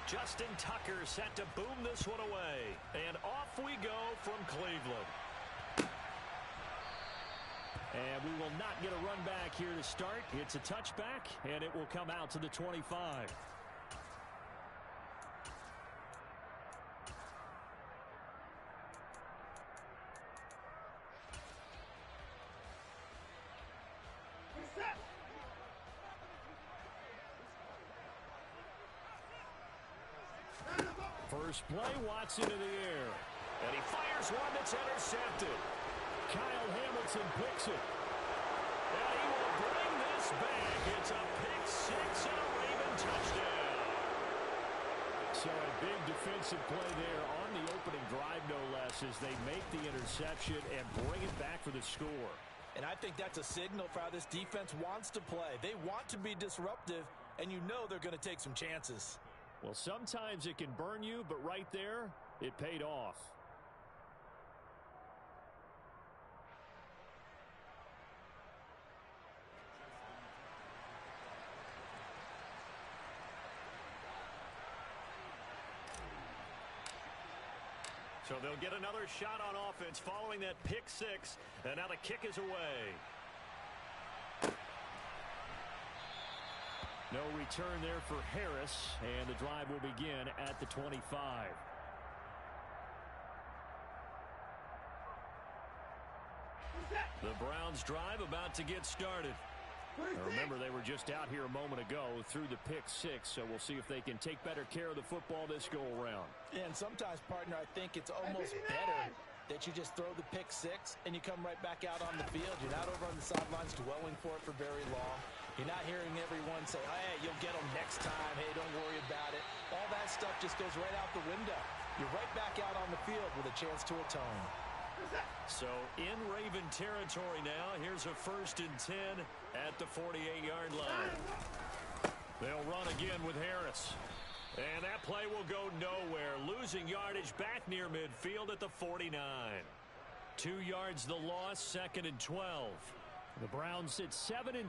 Justin Tucker set to boom this one away. And off we go from Cleveland. And we will not get a run back here to start. It's a touchback, and it will come out to the 25. First play, Watson in the air. And he fires one that's intercepted. Kyle Hamilton picks it. And he will bring this back. It's a pick six and a Raven touchdown. So a big defensive play there on the opening drive, no less, as they make the interception and bring it back for the score. And I think that's a signal for how this defense wants to play. They want to be disruptive, and you know they're going to take some chances. Well, sometimes it can burn you, but right there, it paid off. So they'll get another shot on offense following that pick six, and now the kick is away. No return there for Harris, and the drive will begin at the 25. The Browns drive about to get started. Remember, they were just out here a moment ago through the pick six, so we'll see if they can take better care of the football this go-around. And sometimes, partner, I think it's almost better that you just throw the pick six and you come right back out on the field. You're not over on the sidelines dwelling for it for very long. You're not hearing everyone say, hey, you'll get them next time. Hey, don't worry about it. All that stuff just goes right out the window. You're right back out on the field with a chance to atone. So in Raven territory now, here's a 1st and 10 at the 48-yard line. They'll run again with Harris. And that play will go nowhere, losing yardage back near midfield at the 49. 2 yards the loss, 2nd and 12. The Browns sit 7-6,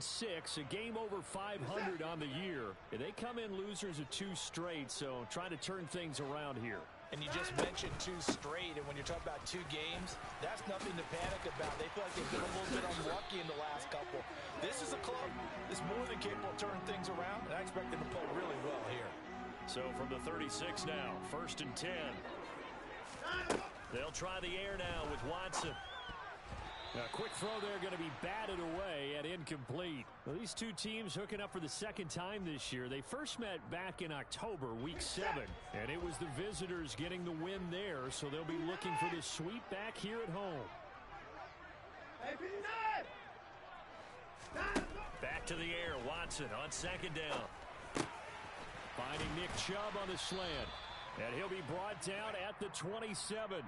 a game over 500 on the year. And they come in losers of 2 straight, so trying to turn things around here. And you just mentioned 2 straight, and when you're talking about 2 games, that's nothing to panic about. They feel like they've been a little bit unlucky in the last couple. This is a club that's more than capable of turning things around, and I expect them to play really well here. So from the 36 now, 1st and 10. They'll try the air now with Watson. A quick throw there going to be batted away and incomplete. Well, these two teams hooking up for the 2nd time this year. They first met back in October, week 7, and it was the visitors getting the win there, so they'll be looking for the sweep back here at home. Back to the air, Watson on 2nd down. Finding Nick Chubb on the slant, and he'll be brought down at the 27.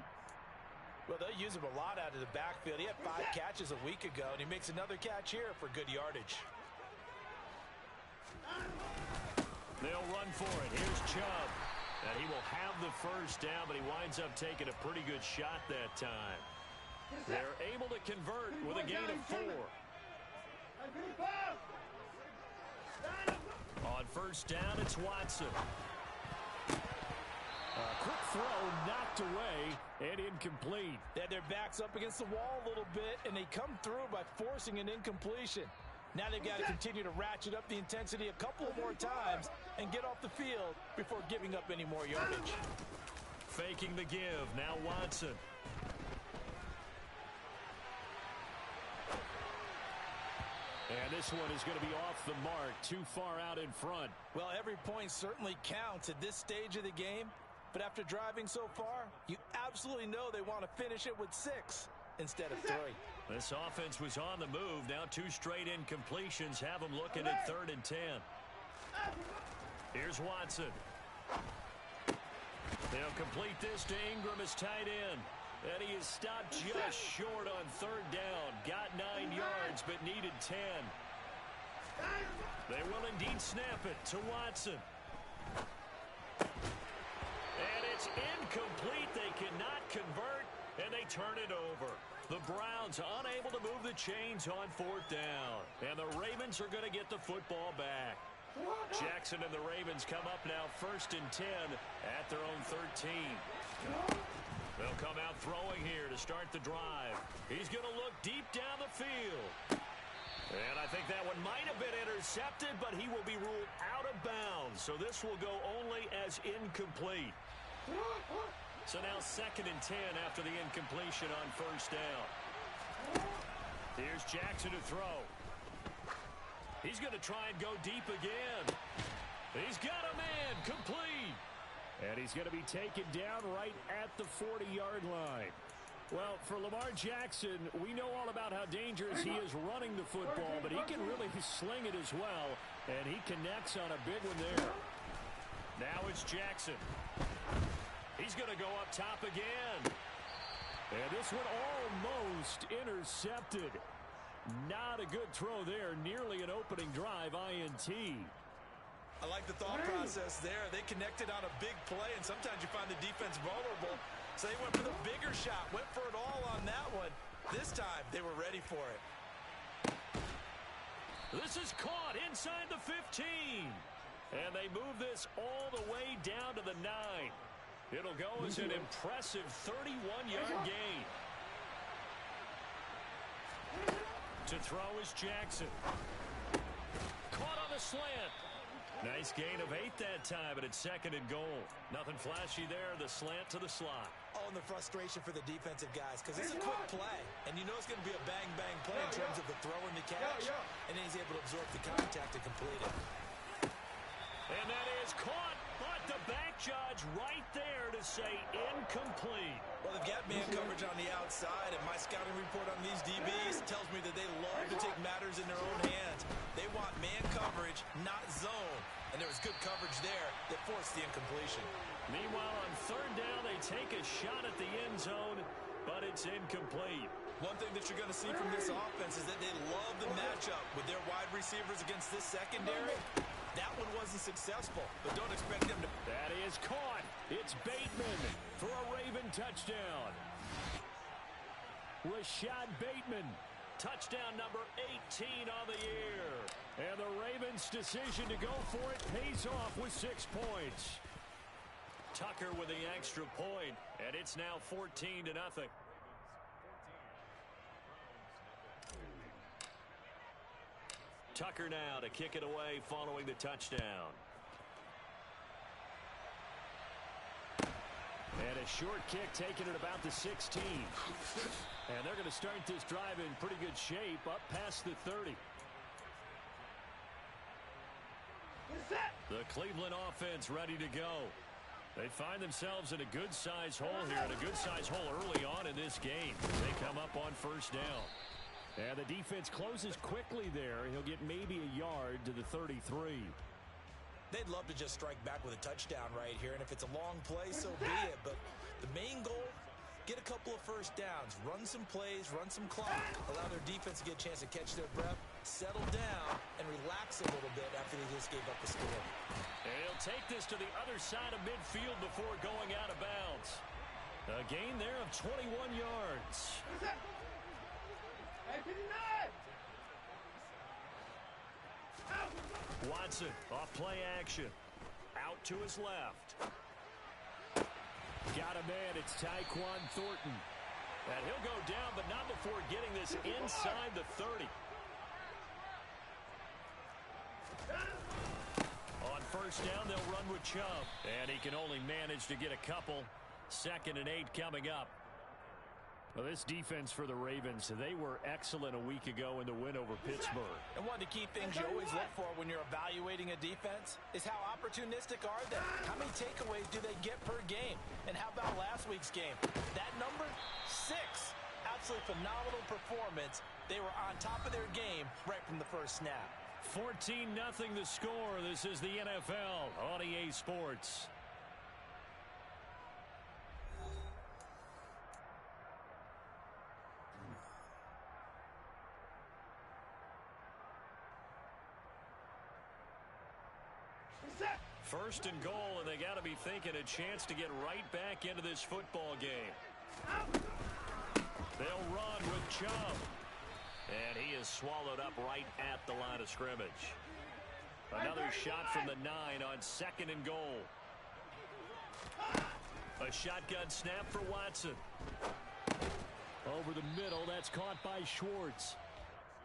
Well, they'll use him a lot out of the backfield. He had 5 catches a week ago, and he makes another catch here for good yardage. They'll run for it. Here's Chubb. And he will have the 1st down, but he winds up taking a pretty good shot that time. They're able to convert with a gain of 4. On 1st down, it's Watson. A quick throw knocked away and incomplete. They had their backs up against the wall a little bit, and they come through by forcing an incompletion. Now they've got to continue to ratchet up the intensity a couple more times and get off the field before giving up any more yardage. Faking the give. Now Watson. And this one is going to be off the mark, too far out in front. Well, every point certainly counts at this stage of the game. But after driving so far, you absolutely know they want to finish it with 6 instead of 3. This offense was on the move. Now 2 straight incompletions have them looking at 3rd and 10. Here's Watson. They'll complete this to Ingram as tight end. And he is stopped just short on 3rd down. Got 9 yards, but needed 10. They will indeed snap it to Watson. And it's incomplete. They cannot convert, and they turn it over. The Browns unable to move the chains on 4th down. And the Ravens are going to get the football back. Jackson and the Ravens come up now 1st and 10 at their own 13. They'll come out throwing here to start the drive. He's going to look deep down the field. And I think that one might have been intercepted, but he will be ruled out of bounds. So this will go only as incomplete. So now 2nd and 10 after the incompletion on 1st down. Here's Jackson to throw. He's going to try and go deep again. He's got a man, complete. And he's going to be taken down right at the 40-yard line. Well, for Lamar Jackson, we know all about how dangerous he is running the football, but he can really sling it as well, and he connects on a big one there. Now it's Jackson. He's going to go up top again. And this one almost intercepted. Not a good throw there. Nearly an opening drive, INT. I like the thought process there. They connected on a big play, and sometimes you find the defense vulnerable. So they went for the bigger shot, went for it all on that one. This time, they were ready for it. This is caught inside the 15. And they move this all the way down to the 9. It'll go as an impressive 31-yard gain. To throw is Jackson. Caught on the slant. Nice gain of 8 that time, but it's 2nd and goal. Nothing flashy there, the slant to the slot. Oh, and the frustration for the defensive guys, because it's a quick play, and you know it's going to be a bang-bang play in terms of the throw and the catch, and then he's able to absorb the contact to complete it. And that is caught, but the back judge right there to say incomplete. Well, they've got man coverage on the outside, and my scouting report on these DBs tells me that they love to take matters in their own hands. They want man coverage, not zone. And there was good coverage there that forced the incompletion. Meanwhile, on 3rd down, they take a shot at the end zone, but it's incomplete. One thing that you're going to see from this offense is that they love the matchup with their wide receivers against this secondary. That one wasn't successful, but don't expect them to. That is caught. It's Bateman for a Raven touchdown. Rashad Bateman, touchdown number 18 on the year. And the Ravens' decision to go for it pays off with 6 points. Tucker with the extra point, and it's now 14-0. Tucker now to kick it away following the touchdown. And a short kick taken at about the 16. And they're going to start this drive in pretty good shape up past the 30. The Cleveland offense ready to go. They find themselves in a good-sized hole here, and a good-sized hole early on in this game. They come up on 1st down. And the defense closes quickly there. He'll get maybe a yard to the 33. They'd love to just strike back with a touchdown right here, and if it's a long play, so be it. But the main goal, get a couple of 1st downs, run some plays, run some clock, allow their defense to get a chance to catch their breath, settle down, and relax a little bit after they just gave up the score. And he'll take this to the other side of midfield before going out of bounds. A gain there of 21 yards. Watson off play action. Out to his left. Got a man. It's Tyquan Thornton. And he'll go down, but not before getting this inside the 30. On 1st down, they'll run with Chubb. And he can only manage to get a couple. 2nd and 8 coming up. Well, this defense for the Ravens, they were excellent a week ago in the win over Pittsburgh. And one of the key things you always look for when you're evaluating a defense is how opportunistic are they? How many takeaways do they get per game? And how about last week's game? That number, 6. Absolutely phenomenal performance. They were on top of their game right from the first snap. 14-0 the score. This is the NFL on EA Sports. First and goal, and they got to be thinking a chance to get right back into this football game. They'll run with Chubb. And he is swallowed up right at the line of scrimmage. Another shot from the 9 on 2nd and goal. A shotgun snap for Watson. Over the middle, that's caught by Schwartz.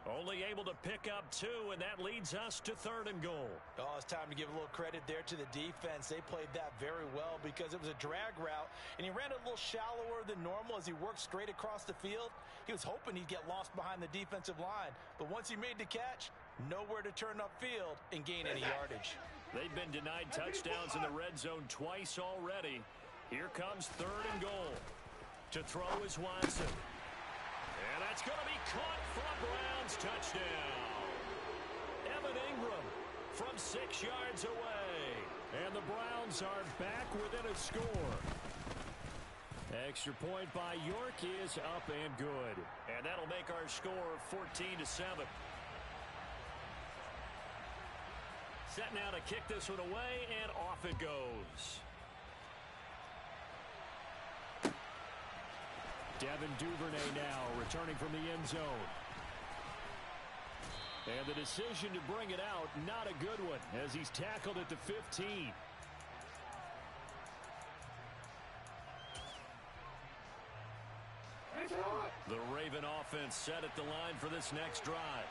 Only able to pick up 2, and that leads us to 3rd and goal. Oh, it's time to give a little credit there to the defense. They played that very well because it was a drag route, and he ran a little shallower than normal as he worked straight across the field. He was hoping he'd get lost behind the defensive line, but once he made the catch, nowhere to turn upfield and gain any yardage. They've been denied touchdowns in the red zone twice already. Here comes 3rd and goal. To throw is Watson. And that's going to be caught for a Browns touchdown. Evan Ingram from 6 yards away. And the Browns are back within a score. Extra point by York is up and good. And that'll make our score 14-7. Set now to kick this one away, and off it goes. Devin Duvernay now returning from the end zone. And the decision to bring it out, not a good one, as he's tackled at the 15. The Raven offense set at the line for this next drive.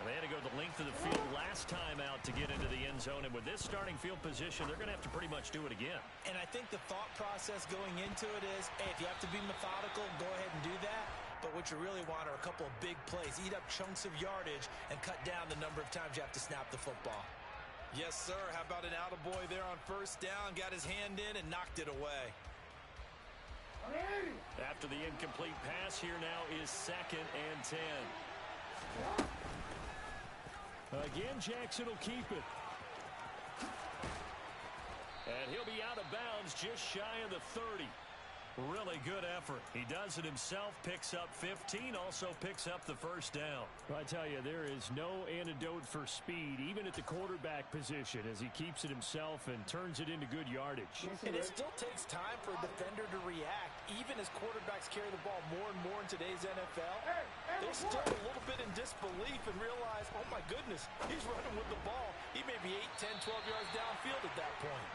They had to go the length of the field last time out to get into the end zone, and with this starting field position, they're going to have to pretty much do it again. And I think the thought process going into it is, hey, if you have to be methodical, go ahead and do that. But what you really want are a couple of big plays, eat up chunks of yardage, and cut down the number of times you have to snap the football. Yes, sir. How about an attaboy there on 1st down? Got his hand in and knocked it away. After the incomplete pass, here now is 2nd and 10. Again, Jackson will keep it. And he'll be out of bounds just shy of the 30. Really good effort. He does it himself, picks up 15, also picks up the 1st down. I tell you, there is no antidote for speed, even at the quarterback position, as he keeps it himself and turns it into good yardage. And it still takes time for a defender to react. Even as quarterbacks carry the ball more and more in today's NFL, they're still a little bit in disbelief and realize, oh my goodness, he's running with the ball. He may be 8, 10, 12 yards downfield at that point.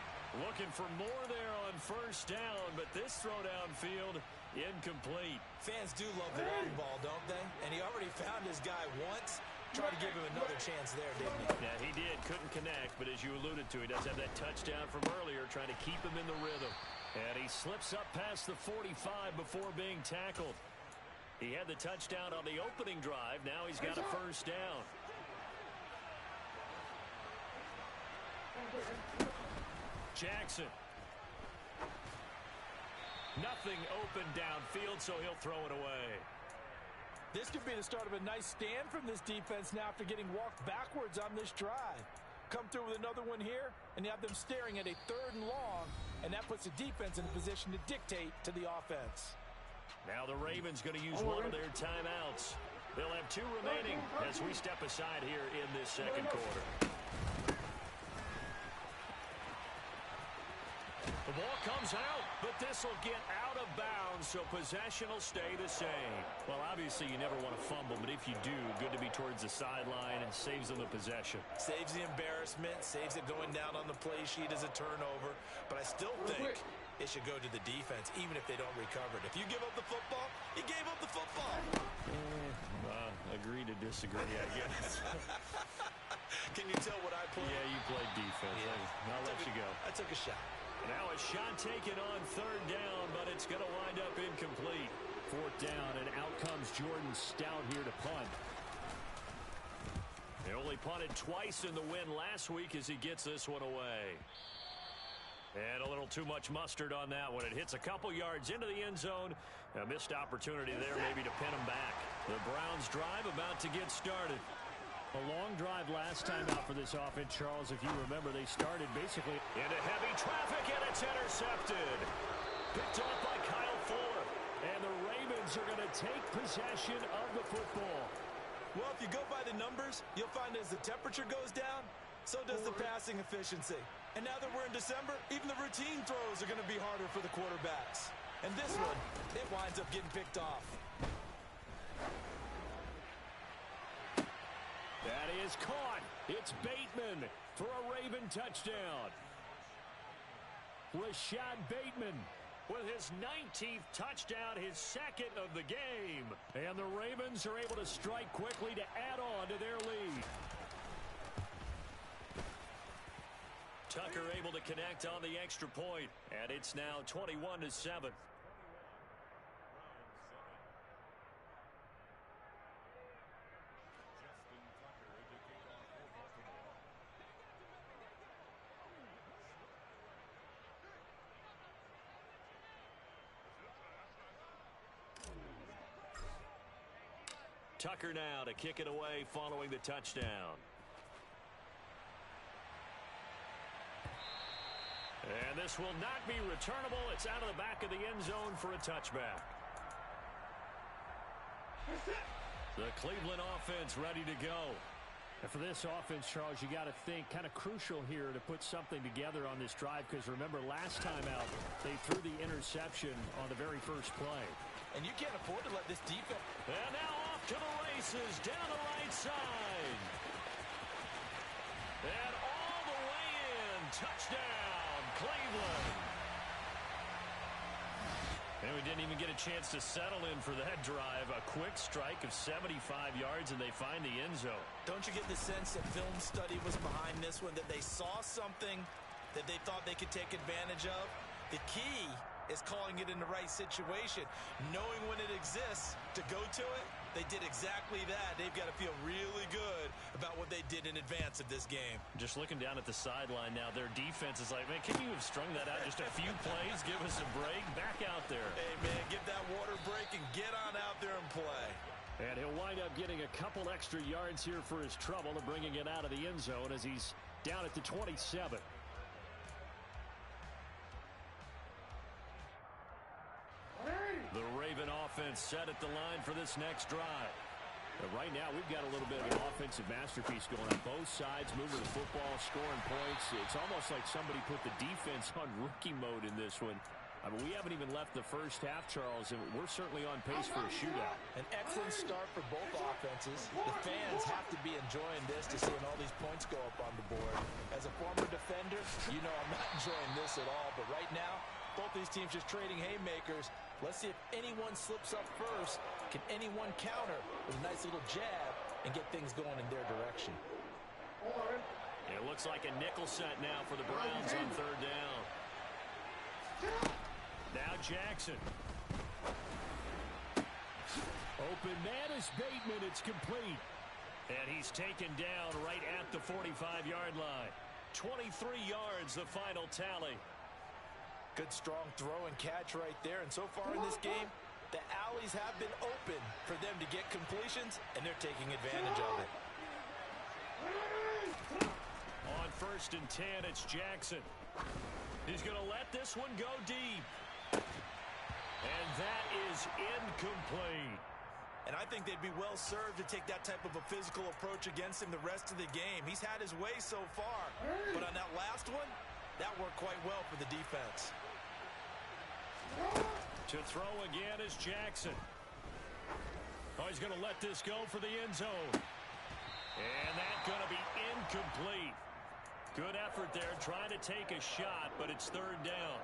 Looking for more there on 1st down, but this throw downfield, incomplete. Fans do love the long ball, don't they? And he already found his guy once. Tried to give him another chance there, didn't he? Yeah, he did. Couldn't connect, but as you alluded to, he does have that touchdown from earlier, trying to keep him in the rhythm. And he slips up past the 45 before being tackled. He had the touchdown on the opening drive. Now he's got a 1st down. Jackson. Nothing open downfield, so he'll throw it away. This could be the start of a nice stand from this defense now after getting walked backwards on this drive. Come through with another one here, and you have them staring at a 3rd and long, and that puts the defense in a position to dictate to the offense. Now the Ravens going to use one of their timeouts. They'll have 2 remaining as we step aside here in this 2nd quarter. The ball comes out, but this will get out of bounds, so possession will stay the same. Well, obviously, you never want to fumble, but if you do, good to be towards the sideline. It saves them the possession. Saves the embarrassment, saves it going down on the play sheet as a turnover. But I still think it should go to the defense, even if they don't recover it. If you give up the football, you gave up the football. Agree to disagree, I guess. Can you tell what I played? Yeah, you played defense. Yeah. I'll let you go. I took a shot. Now a shot taken on 3rd down, but it's going to wind up incomplete. 4th down, and out comes Jordan Stout here to punt. He only punted twice in the win last week as he gets this one away. And a little too much mustard on that one. It hits a couple yards into the end zone. A missed opportunity there maybe to pin him back. The Browns drive about to get started. A long drive last time out for this offense, Charles. If you remember, they started basically into heavy traffic, and it's intercepted. Picked off by Kyle Fuller. And the Ravens are going to take possession of the football. Well, if you go by the numbers, you'll find as the temperature goes down, so does the passing efficiency. And now that we're in December, even the routine throws are going to be harder for the quarterbacks. And this one, it winds up getting picked off. That is caught. It's Bateman for a Raven touchdown. Rashad Bateman with his 19th touchdown, his second of the game. And the Ravens are able to strike quickly to add on to their lead. Tucker able to connect on the extra point, and it's now 21-7. Tucker now to kick it away following the touchdown. And this will not be returnable. It's out of the back of the end zone for a touchback. The Cleveland offense ready to go. And for this offense, Charles, you got to think kind of crucial here to put something together on this drive, because remember last time out they threw the interception on the very first play. And you can't afford to let this defense. And now off to the races down the right side. And all the way in. Touchdown, Cleveland. And we didn't even get a chance to settle in for that drive. A quick strike of 75 yards, and they find the end zone. Don't you get the sense that film study was behind this one, that they saw something that they thought they could take advantage of? The key is calling it in the right situation, knowing when it exists to go to it. They did exactly that. They've got to feel really good about what they did in advance of this game. Just looking down at the sideline now, their defense is like, man, can you have strung that out just a few plays? Give us a break. Back out there. Hey, man, give that water break and get on out there and play. And he'll wind up getting a couple extra yards here for his trouble and bringing it out of the end zone as he's down at the 27. The Raven offense set at the line for this next drive. But right now, we've got a little bit of an offensive masterpiece going on both sides, moving the football, scoring points. It's almost like somebody put the defense on rookie mode in this one. I mean, we haven't even left the first half, Charles, and we're certainly on pace for a shootout. An excellent start for both offenses. The fans have to be enjoying this to seeing all these points go up on the board. As a former defender, you know I'm not enjoying this at all. But right now, both these teams just trading haymakers. Let's see if anyone slips up first. Can anyone counter with a nice little jab and get things going in their direction? It looks like a nickel set now for the Browns on third down. Now Jackson. Open man is Bateman. It's complete. And he's taken down right at the 45-yard line. 23 yards, the final tally. Good strong throw and catch right there. And so far in this game, the alleys have been open for them to get completions, and they're taking advantage of it. On 1st and 10, it's Jackson. He's going to let this one go deep. And that is incomplete. And I think they'd be well served to take that type of a physical approach against him the rest of the game. He's had his way so far. But on that last one, that worked quite well for the defense. To throw again is Jackson. Oh, he's going to let this go for the end zone. And that's going to be incomplete. Good effort there, trying to take a shot, but it's third down.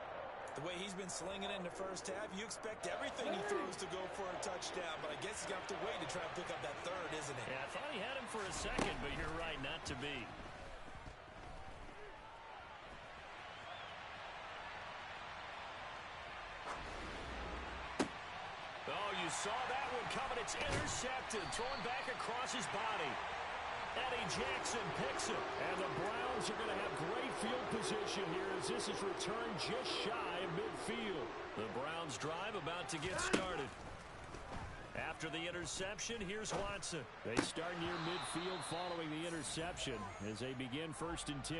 The way he's been slinging in the first half, you expect everything he throws to go for a touchdown, but I guess he's going to have to wait to try and pick up that third, isn't he? Yeah, I thought he had him for a second, but you're right, not to be. Oh, you saw that one coming. It's intercepted, thrown back across his body. Eddie Jackson picks it. And the Browns are going to have great field position here as this is returned just shy of midfield. The Browns drive about to get started. After the interception, here's Watson. They start near midfield following the interception as they begin 1st and 10.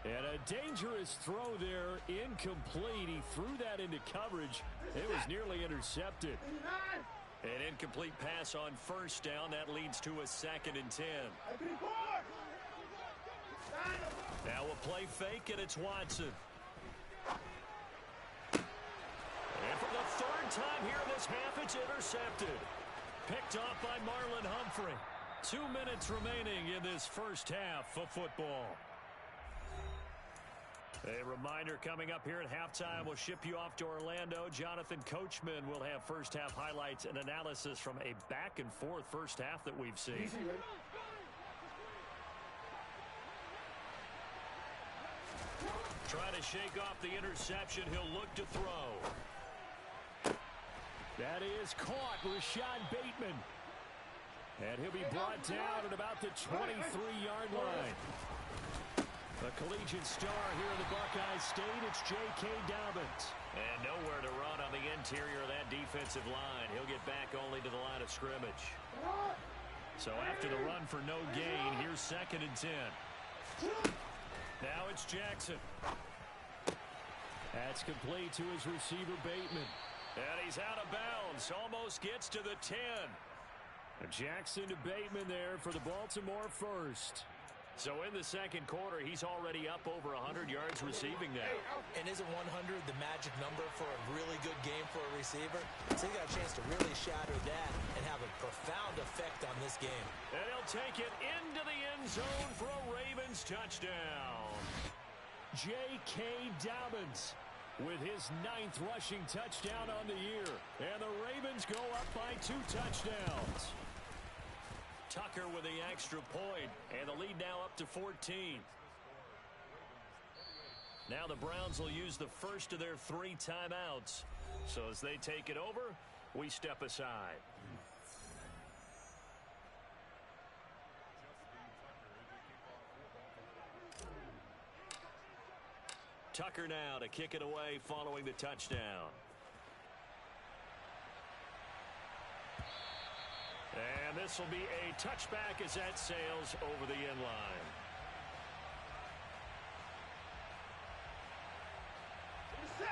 And a dangerous throw there, incomplete. He threw that into coverage. It was nearly intercepted. An incomplete pass on 1st down. That leads to a 2nd and 10. Now a play fake, and it's Watson. And for the 3rd time here in this half, it's intercepted. Picked off by Marlon Humphrey. 2 minutes remaining in this first half of football. A reminder coming up here at halftime, we'll ship you off to Orlando. Jonathan Coachman will have first half highlights and analysis from a back and forth first half that we've seen. Trying to shake off the interception. He'll look to throw. That is caught, Rashad Bateman. And he'll be brought down at about the 23-yard line. The collegiate star here in the Buckeye State, it's J.K. Dobbins. And nowhere to run on the interior of that defensive line. He'll get back only to the line of scrimmage. So after the run for no gain, here's 2nd and 10. Now it's Jackson. That's complete to his receiver, Bateman. And he's out of bounds. Almost gets to the 10. Jackson to Bateman there for the Baltimore first. So in the second quarter, he's already up over 100 yards receiving now. And isn't 100 the magic number for a really good game for a receiver? So he got a chance to really shatter that and have a profound effect on this game. And he'll take it into the end zone for a Ravens touchdown. J.K. Dobbins with his 9th rushing touchdown on the year. And the Ravens go up by 2 touchdowns. Tucker with the extra point, and the lead now up to 14. Now the Browns will use the first of their 3 timeouts. So as they take it over, we step aside. Tucker now to kick it away following the touchdown. And this will be a touchback as that sails over the end line.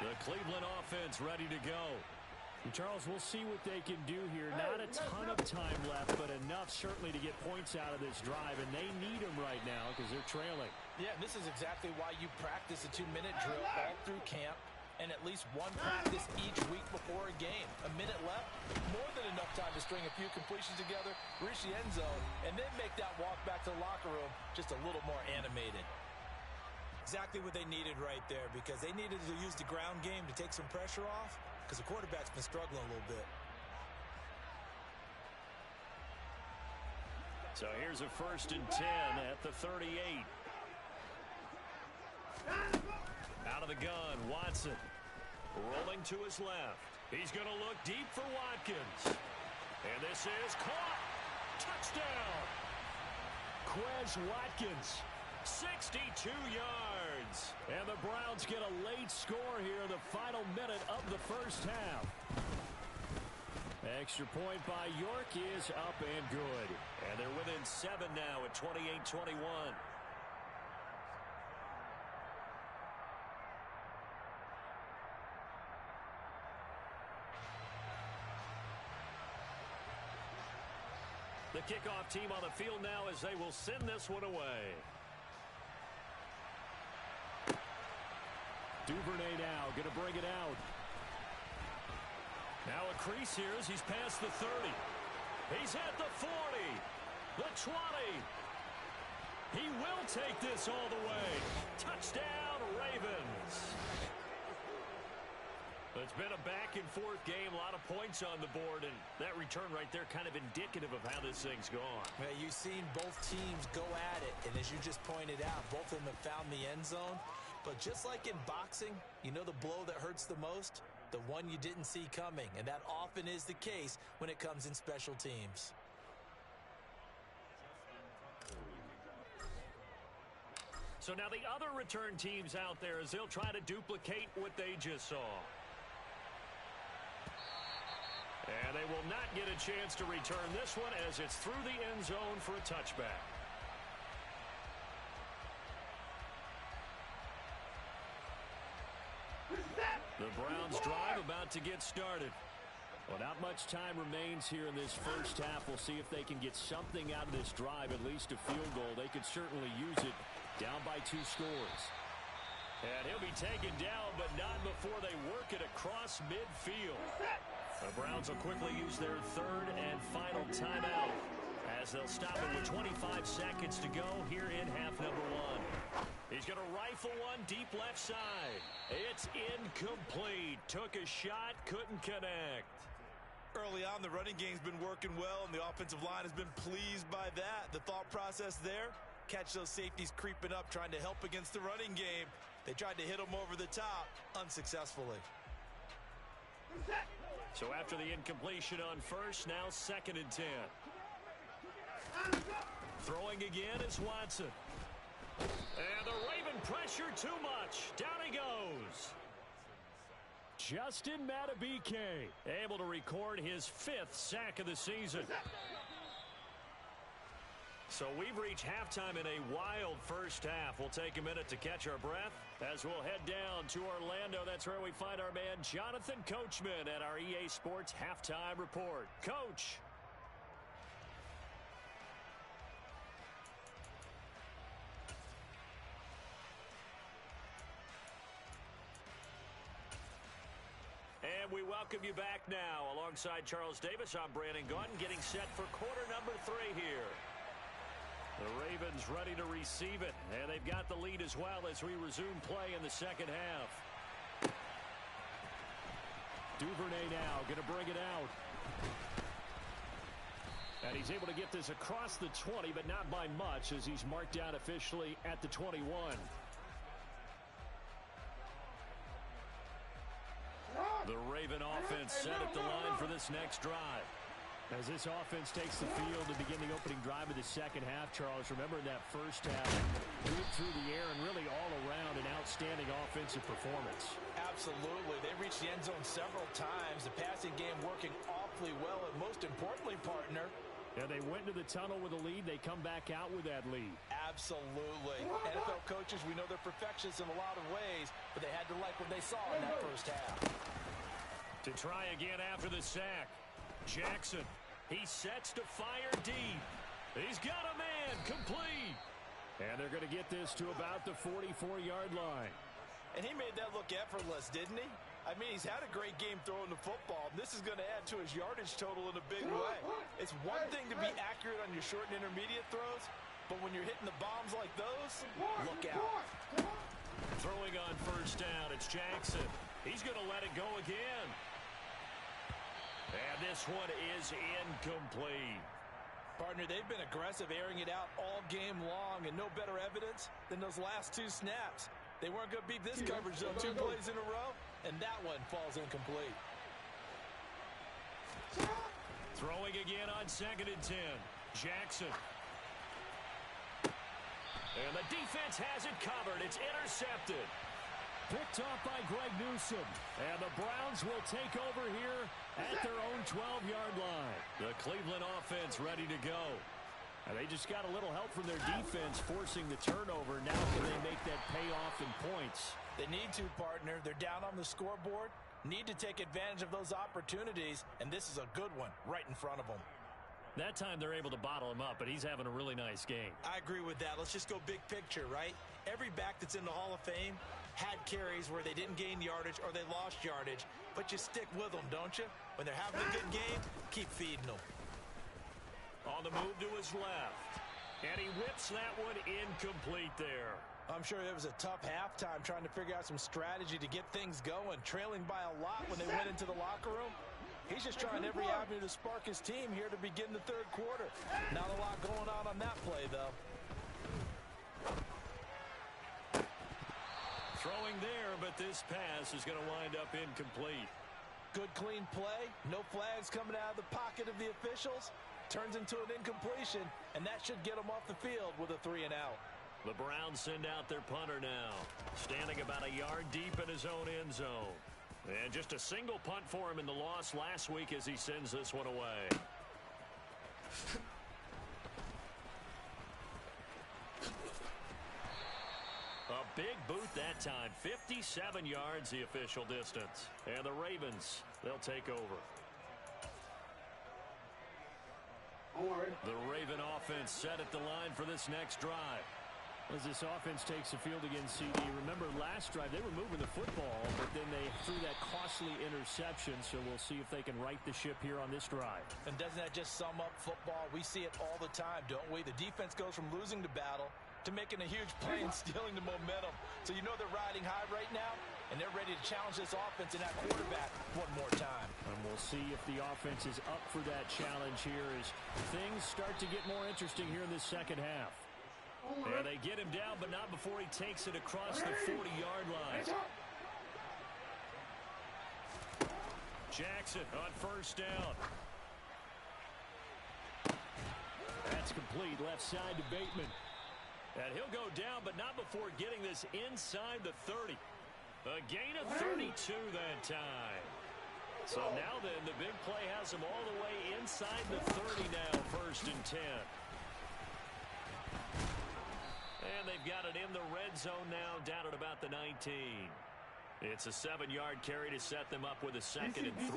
The Cleveland offense ready to go. And Charles, we'll see what they can do here. Not a ton of time left, but enough certainly to get points out of this drive. And they need them right now because they're trailing. Yeah, and this is exactly why you practice a 2-minute drill all through camp. And at least one practice each week before a game. A minute left, more than enough time to string a few completions together, reach the end zone, and then make that walk back to the locker room just a little more animated. Exactly what they needed right there, because they needed to use the ground game to take some pressure off, because the quarterback's been struggling a little bit. So here's a 1st and 10 at the 38. Out of the gun, Watson. Rolling to his left. He's going to look deep for Watkins. And this is caught. Touchdown. Quez Watkins. 62 yards. And the Browns get a late score here in the final minute of the first half. Extra point by York is up and good. And they're within 7 now at 28-21. The kickoff team on the field now as they will send this one away. Duvernay now going to bring it out. Now a crease here as he's past the 30. He's at the 40. The 20. He will take this all the way. Touchdown, Ravens. It's been a back-and-forth game, a lot of points on the board, and that return right there kind of indicative of how this thing's gone. Well, you've seen both teams go at it, and as you just pointed out, both of them have found the end zone. But just like in boxing, you know the blow that hurts the most? The one you didn't see coming, and that often is the case when it comes in special teams. So now the other return teams out there as they'll try to duplicate what they just saw. And they will not get a chance to return this one as it's through the end zone for a touchback. The Browns drive about to get started. Well, not much time remains here in this first half. We'll see if they can get something out of this drive, at least a field goal. They could certainly use it down by 2 scores. And he'll be taken down, but not before they work it across midfield. The Browns will quickly use their 3rd and final timeout as they'll stop it with 25 seconds to go here in half number one. He's going to rifle one deep left side. It's incomplete. Took a shot, couldn't connect. Early on, the running game's been working well, and the offensive line has been pleased by that. The thought process there, catch those safeties creeping up, trying to help against the running game. They tried to hit them over the top, unsuccessfully. So after the incompletion on first, now 2nd and 10. Throwing again is Watson. And the Raven pressure too much. Down he goes. Justin Madubuike able to record his 5th sack of the season. So we've reached halftime in a wild first half. We'll take a minute to catch our breath as we'll head down to Orlando. That's where we find our man Jonathan Coachman at our EA Sports Halftime Report. Coach. And we welcome you back now. Alongside Charles Davis, I'm Brandon Gaudin, getting set for quarter number 3 here. The Ravens ready to receive it, and they've got the lead as well as we resume play in the second half. Duvernay now going to bring it out. And he's able to get this across the 20, but not by much as he's marked down officially at the 21. The Raven offense set at the line for this next drive. As this offense takes the field to begin the opening drive of the second half, Charles, remember in that first half, good through the air and really all around an outstanding offensive performance. Absolutely. They reached the end zone several times. The passing game working awfully well, and most importantly, partner, yeah, they went to the tunnel with a lead. They come back out with that lead. Absolutely. NFL coaches, we know they're perfectionists in a lot of ways, but they had to like what they saw in that first half. To try again after the sack, Jackson. He sets to fire deep. He's got a man complete. And they're going to get this to about the 44-yard line. And he made that look effortless, didn't he? I mean, he's had a great game throwing the football. This is going to add to his yardage total in a big way. It's one thing to be accurate on your short and intermediate throws, but when you're hitting the bombs like those, look out. Throwing on first down, it's Jackson. He's going to let it go again. And this one is incomplete. Partner, they've been aggressive, airing it out all game long, and no better evidence than those last 2 snaps. They weren't going to beat this coverage, though. 2 plays in a row, and that one falls incomplete. Throwing again on 2nd and 10. Jackson. And the defense has it covered. It's intercepted. Picked off by Greg Newsome. And the Browns will take over here at their own 12-yard line. The Cleveland offense ready to go. And they just got a little help from their defense forcing the turnover. Now can they make that pay off in points? They need to, partner. They're down on the scoreboard. Need to take advantage of those opportunities. And this is a good one right in front of them. That time they're able to bottle him up, but he's having a really nice game. I agree with that. Let's just go big picture, right? Every back that's in the Hall of Fame had carries where they didn't gain yardage or they lost yardage, but you stick with them, don't you? When they're having a good game, keep feeding them. On the move to his left, and he whips that one incomplete there. I'm sure it was a tough halftime trying to figure out some strategy to get things going, trailing by a lot when they went into the locker room. He's just trying every avenue to spark his team here to begin the 3rd quarter. Not a lot going on that play, though. Throwing there, but this pass is going to wind up incomplete. Good, clean play. No flags coming out of the pocket of the officials. Turns into an incompletion, and that should get them off the field with a 3 and out. The Browns send out their punter now, standing about a yard deep in his own end zone. And just a single punt for him in the loss last week as he sends this one away. A big boot that time. 57 yards the official distance. And the Ravens, they'll take over. The Raven offense set at the line for this next drive. As this offense takes the field against CD, remember last drive they were moving the football, but then they threw that costly interception, so we'll see if they can right the ship here on this drive. And doesn't that just sum up football? We see it all the time, don't we? The defense goes from losing the battle to making a huge play and stealing the momentum. So you know they're riding high right now, and they're ready to challenge this offense and that quarterback one more time. And we'll see if the offense is up for that challenge here as things start to get more interesting here in this second half. Yeah, they get him down, but not before he takes it across the 40-yard line. Jackson on first down. That's complete left side to Bateman. And he'll go down, but not before getting this inside the 30. A gain of 32 that time. So now then, the big play has him all the way inside the 30 now, 1st and 10. And they've got it in the red zone now, down at about the 19. It's a 7-yard carry to set them up with a 2nd and 3.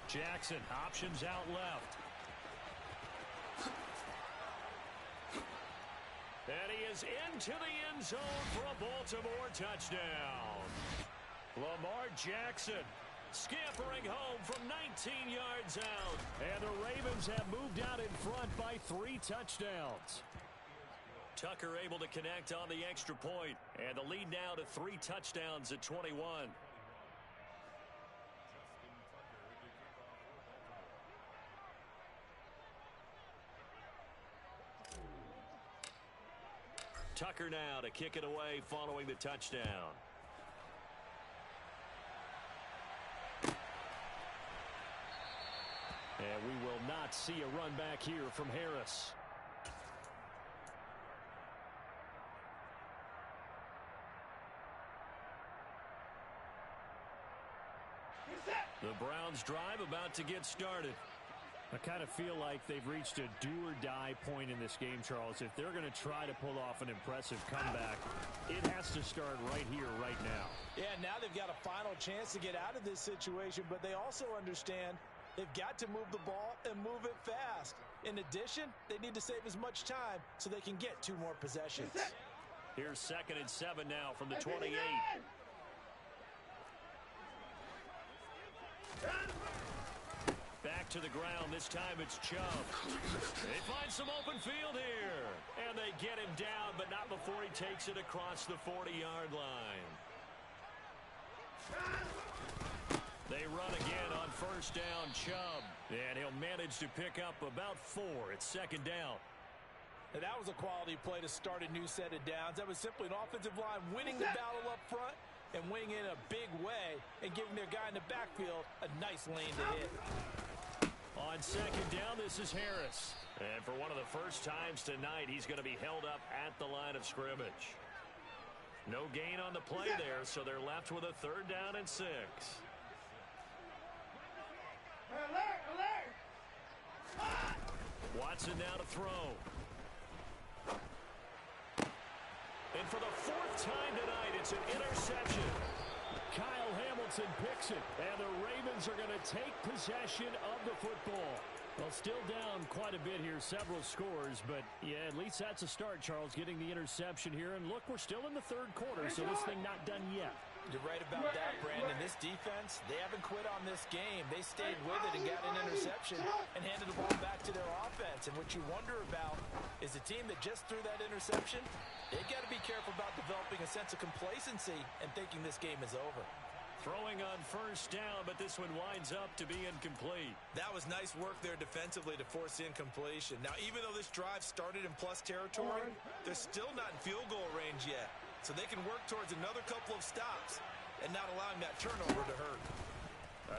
Jackson, options out left. And he is into the end zone for a Baltimore touchdown. Lamar Jackson scampering home from 19 yards out. And the Ravens have moved out in front by 3 touchdowns. Tucker able to connect on the extra point. And the lead now to 3 touchdowns at 21. Tucker now to kick it away following the touchdown. And we will not see a run back here from Harris. The Browns drive about to get started. I kind of feel like they've reached a do-or-die point in this game, Charles. If they're going to try to pull off an impressive comeback, it has to start right here, right now. Yeah, now they've got a final chance to get out of this situation, but they also understand they've got to move the ball and move it fast. In addition, they need to save as much time so they can get 2 more possessions. Here's 2nd and 7 now from the 28. Back to the ground. This time it's Chubb. They find some open field here. And they get him down, but not before he takes it across the 40-yard line. They run again on first down, Chubb. And he'll manage to pick up about 4. It's 2nd down. And that was a quality play to start a new set of downs. That was simply an offensive line winning the battle up front and winning in a big way and giving their guy in the backfield a nice lane to hit. On 2nd down, this is Harris. And for one of the first times tonight, he's going to be held up at the line of scrimmage. No gain on the play there, so they're left with a 3rd down and 6. Watson now to throw. And for the 4th time tonight, it's an interception. Kyle Hamilton picks it, and the Ravens are going to take possession of the football. Well, still down quite a bit here, several scores, but yeah, at least that's a start, Charles, getting the interception here. And look, we're still in the 3rd quarter, so this thing not done yet. You're right about that, Brandon. This defense, they haven't quit on this game. They stayed with it and got an interception and handed the ball back to their offense. And what you wonder about is the team that just threw that interception, they've got to be careful about developing a sense of complacency and thinking this game is over. Throwing on first down, but this one winds up to be incomplete. That was nice work there defensively to force incompletion. Now, even though this drive started in plus territory, they're still not in field goal range yet. So they can work towards another couple of stops and not allowing that turnover to hurt.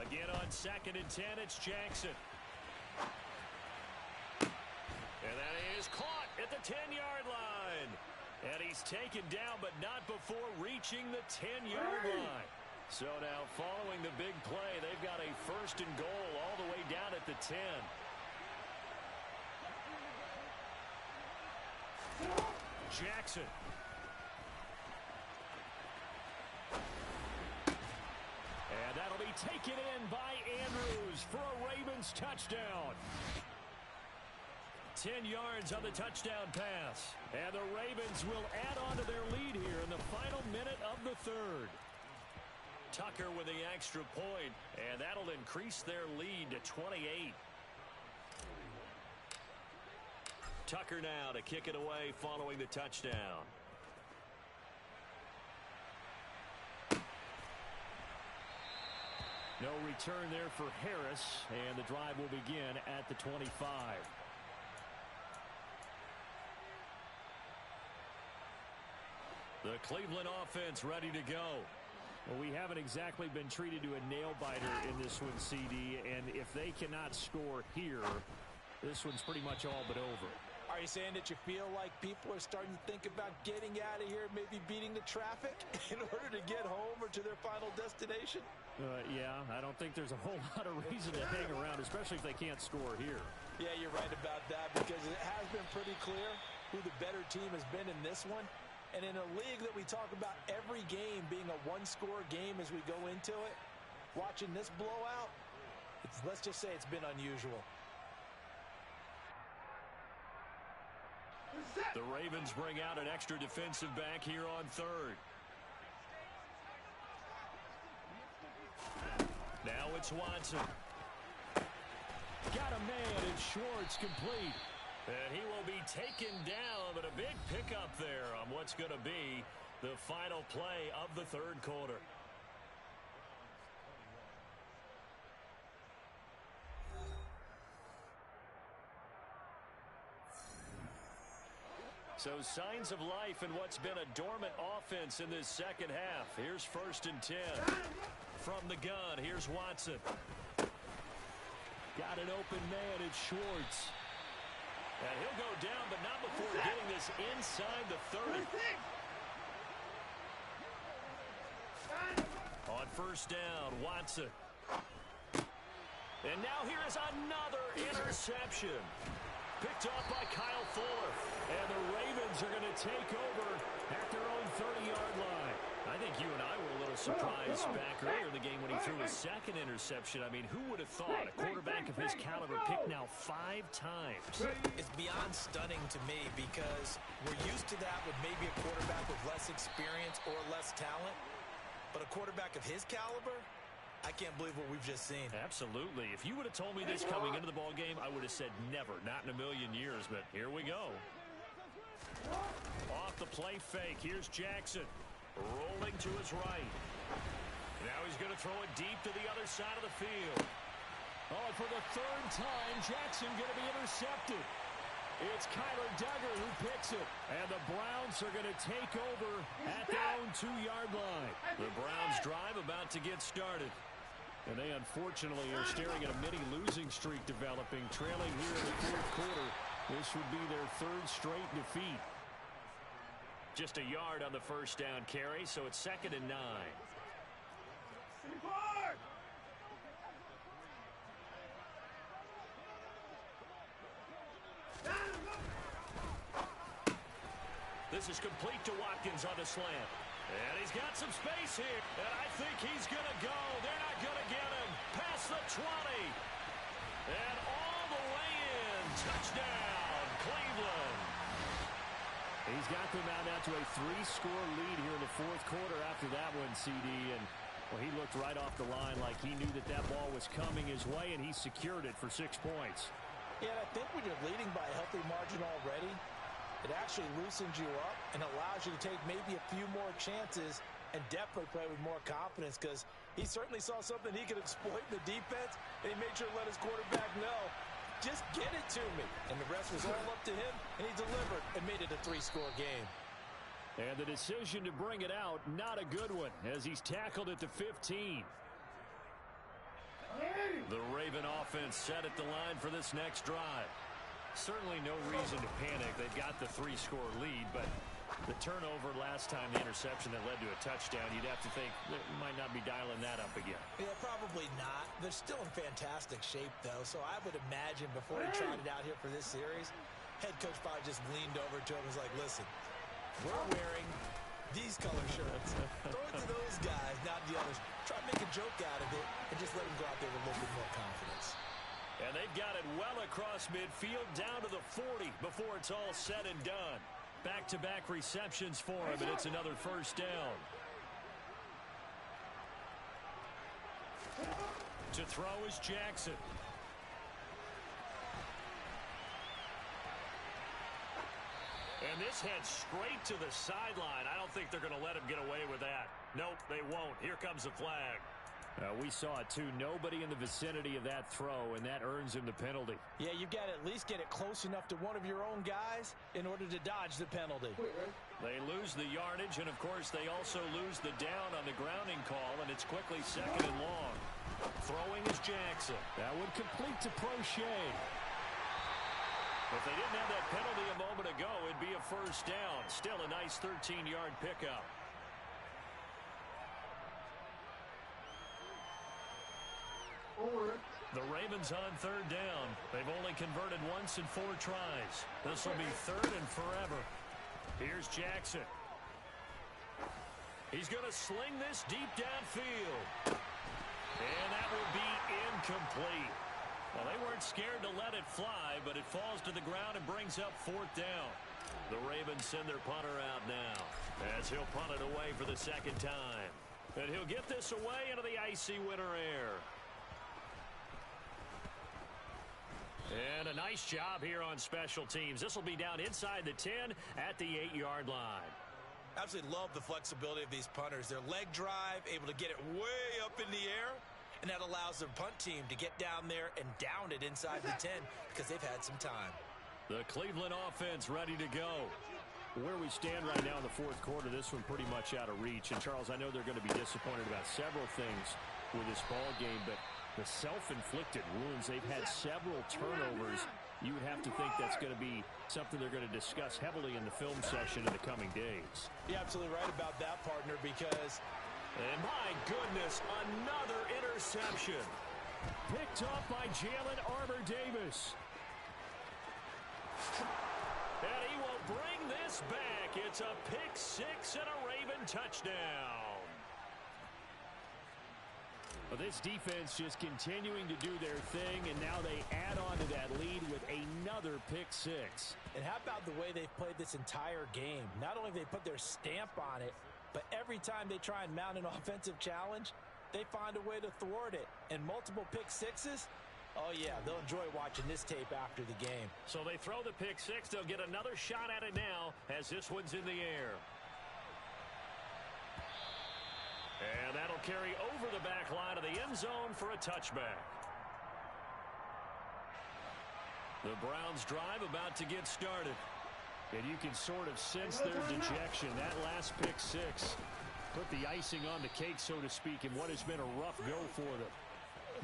Again on 2nd and 10, it's Jackson. And that is caught at the 10-yard line. And he's taken down, but not before reaching the 10-yard line. So now following the big play, they've got a 1st and goal all the way down at the 10. Jackson. And that'll be taken in by Andrews for a Ravens touchdown. 10 yards on the touchdown pass. And the Ravens will add on to their lead here in the final minute of the third. Tucker with the extra point, and that'll increase their lead to 28. Tucker now to kick it away following the touchdown. No return there for Harris, and the drive will begin at the 25. The Cleveland offense ready to go. Well, we haven't exactly been treated to a nail-biter in this one, CD, and if they cannot score here, this one's pretty much all but over. Are you saying that you feel like people are starting to think about getting out of here, maybe beating the traffic in order to get home or to their final destination? Yeah, I don't think there's a whole lot of reason to hang around, especially if they can't score here. Yeah, you're right about that, because it has been pretty clear who the better team has been in this one. And in a league that we talk about every game being a one-score game as we go into it, watching this blowout, let's just say it's been unusual. The Ravens bring out an extra defensive back here on third. Now it's Watson. Got a man, and Schwartz complete. And he will be taken down, but a big pickup there on what's going to be the final play of the third quarter. So signs of life in what's been a dormant offense in this second half. Here's 1st and 10. From the gun, here's Watson. Got an open man, it's Schwartz. And he'll go down, but not before getting this inside the 30. On 1st down, Watson. And now here is another interception. Picked off by Kyle Fuller. And the Ravens are going to take over at their own 30-yard line. I think you and I were a little surprised back earlier in the game when he threw his second interception. I mean, who would have thought a quarterback of his caliber picked now 5 times? It's beyond stunning to me, because we're used to that with maybe a quarterback with less experience or less talent. But a quarterback of his caliber, I can't believe what we've just seen. Absolutely. If you would have told me this coming into the ball game, I would have said never, not in a million years. But here we go. Off the play fake. Here's Jackson. Rolling to his right. Now he's going to throw it deep to the other side of the field. Oh, and for the third time, Jackson going to be intercepted. It's Kyler Duggar who picks it. And the Browns are going to take over at their own 2-yard line. The Browns drive about to get started. And they unfortunately are staring at a mini losing streak developing, trailing here in the fourth quarter. This would be their 3rd straight defeat. Just a yard on the 1st down carry, so it's 2nd and 9. This is complete to Watkins on the slant. And he's got some space here. And I think he's going to go. They're not going to get him. Past the 20. And all the way in. Touchdown, Cleveland. He's got them out now to a 3-score lead here in the fourth quarter after that one, CD. And, well, he looked right off the line like he knew that that ball was coming his way, and he secured it for 6 points. Yeah, I think when you're leading by a healthy margin already, it actually loosens you up and allows you to take maybe a few more chances and definitely play with more confidence, because he certainly saw something he could exploit in the defense, and he made sure to let his quarterback know, just get it to me. And the rest was all up to him, and he delivered and made it a 3-score game. And the decision to bring it out, not a good one, as he's tackled at the 15. The Raven offense set at the line for this next drive. Certainly no reason to panic. They've got the 3-score lead, but the turnover last time, the interception that led to a touchdown, you'd have to think they might not be dialing that up again. Yeah, probably not. They're still in fantastic shape, though, so I would imagine before he tried it out here for this series, head coach probably just leaned over to him and was like, listen, we're wearing These color shirts. Throw it to those guys, not the others. Try to make a joke out of it and just let them go out there with a little bit more confidence. And they've got it well across midfield down to the 40 before it's all said and done. Back-to-back receptions for him, and it's another first down. To throw is Jackson. And this heads straight to the sideline. I don't think they're going to let him get away with that. Nope, they won't. Here comes the flag. We saw it, too. Nobody in the vicinity of that throw, and that earns him the penalty. Yeah, you've got to at least get it close enough to one of your own guys in order to dodge the penalty. They lose the yardage, and, of course, they also lose the down on the grounding call, and it's quickly second and long. Throwing is Jackson. That would complete to Prochet. If they didn't have that penalty a moment ago, it'd be a first down. Still a nice 13-yard pickup. The Ravens on third down. They've only converted once in 4 tries. This will be third and forever. Here's Jackson. He's going to sling this deep downfield. And that will be incomplete. Well, they weren't scared to let it fly, but it falls to the ground and brings up fourth down. The Ravens send their punter out now as he'll punt it away for the second time. And he'll get this away into the icy winter air. And a nice job here on special teams. This will be down inside the 10 at the 8-yard line. Absolutely love the flexibility of these punters. Their leg drive, able to get it way up in the air, and that allows their punt team to get down there and down it inside the 10 because they've had some time. The Cleveland offense ready to go. Where we stand right now in the fourth quarter, this one pretty much out of reach. And, Charles, I know they're going to be disappointed about several things with this ball game, but the self-inflicted wounds, they've had several turnovers. You would have to think that's going to be something they're going to discuss heavily in the film session in the coming days. You're absolutely right about that, partner, because... And my goodness, another interception. Picked off by Jalen Armour-Davis. And he will bring this back. It's a pick six and a Raven touchdown. Well, this defense just continuing to do their thing, and now they add on to that lead with another pick six. And how about the way they've played this entire game? Not only have they put their stamp on it, but every time they try and mount an offensive challenge, they find a way to thwart it. And multiple pick sixes, oh yeah, they'll enjoy watching this tape after the game. So they throw the pick six. They'll get another shot at it now as this one's in the air. And that'll carry over the back line of the end zone for a touchback. The Browns drive about to get started. And you can sort of sense their dejection. That last pick six put the icing on the cake, so to speak, in what has been a rough go for them.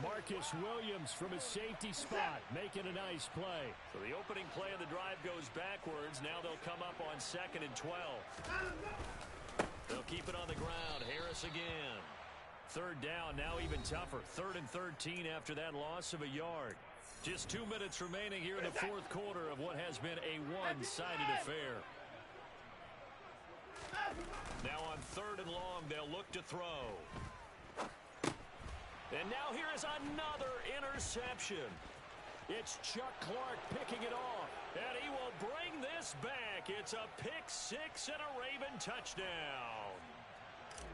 Marcus Williams from his safety spot making a nice play. So the opening play of the drive goes backwards. Now they'll come up on 2nd and 12. They'll keep it on the ground. Harris again. Third down, now even tougher. 3rd and 13 after that loss of a yard. Just 2 minutes remaining here in the fourth quarter of what has been a one-sided affair. Now on 3rd and long, they'll look to throw. And now here is another interception. It's Chuck Clark picking it off. And he will bring this back. It's a pick six and a Raven touchdown.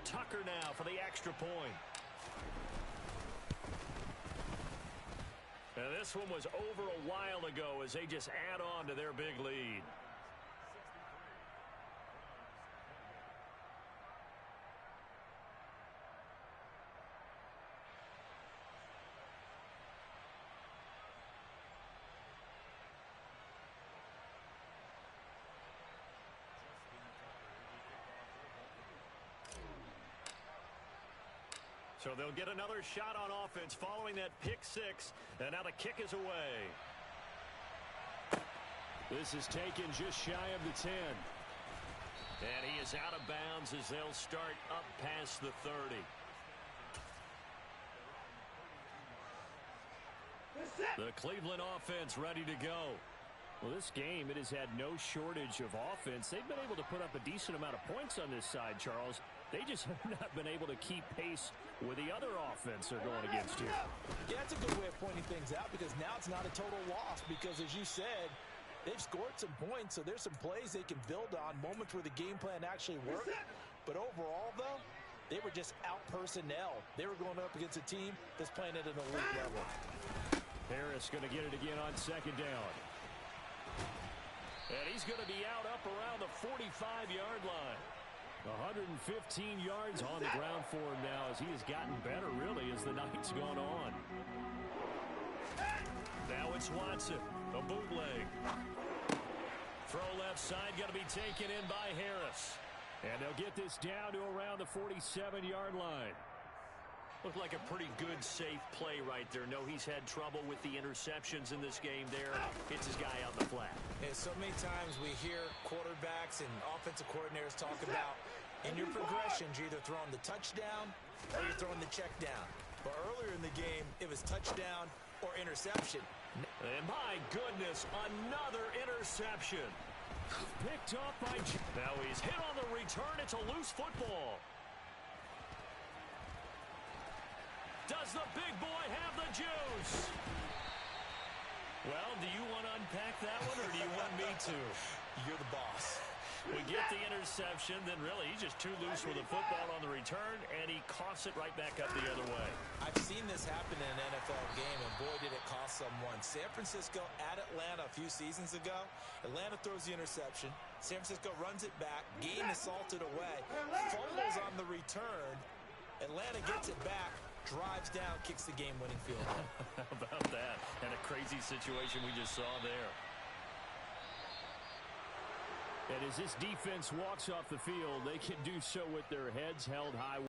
Tucker now for the extra point. And this one was over a while ago as they just add on to their big lead. So they'll get another shot on offense following that pick six. And now the kick is away. This is taken just shy of the 10. And he is out of bounds as they'll start up past the 30. The Cleveland offense ready to go. Well, this game, it has had no shortage of offense. They've been able to put up a decent amount of points on this side, Charles. They just have not been able to keep pace with the other offense they're going against here. Yeah, that's a good way of pointing things out because now it's not a total loss because, as you said, they've scored some points, so there's some plays they can build on, moments where the game plan actually worked. But overall, though, they were just out personnel. They were going up against a team that's playing at an elite level. Harris going to get it again on second down. And he's going to be out up around the 45-yard line. 115 yards on the ground for him now as he has gotten better, really, as the night's gone on. Now it's Watson, a bootleg. Throw left side, going to be taken in by Harris. And they'll get this down to around the 47-yard line. Looked like a pretty good, safe play right there. No, he's had trouble with the interceptions in this game there. Hits his guy out in the flat. And so many times we hear quarterbacks and offensive coordinators talk about in your progressions, you're either throwing the touchdown or you're throwing the check down. But earlier in the game, it was touchdown or interception. And my goodness, another interception. Picked off by... Now he's hit on the return. It's a loose football. Does the big boy have the juice? Well, do you want to unpack that one, or do you want me to? You're the boss. We get the interception, then really he's just too loose with the football on the return, and he coughs it right back up the other way. I've seen this happen in an NFL game, and boy, did it cost someone. San Francisco at Atlanta a few seasons ago. Atlanta throws the interception. San Francisco runs it back. Game is salted away. Fumbles on the return. Atlanta gets it back. Drives down, kicks the game-winning field goal. How about that? And a crazy situation we just saw there. And as this defense walks off the field, they can do so with their heads held high.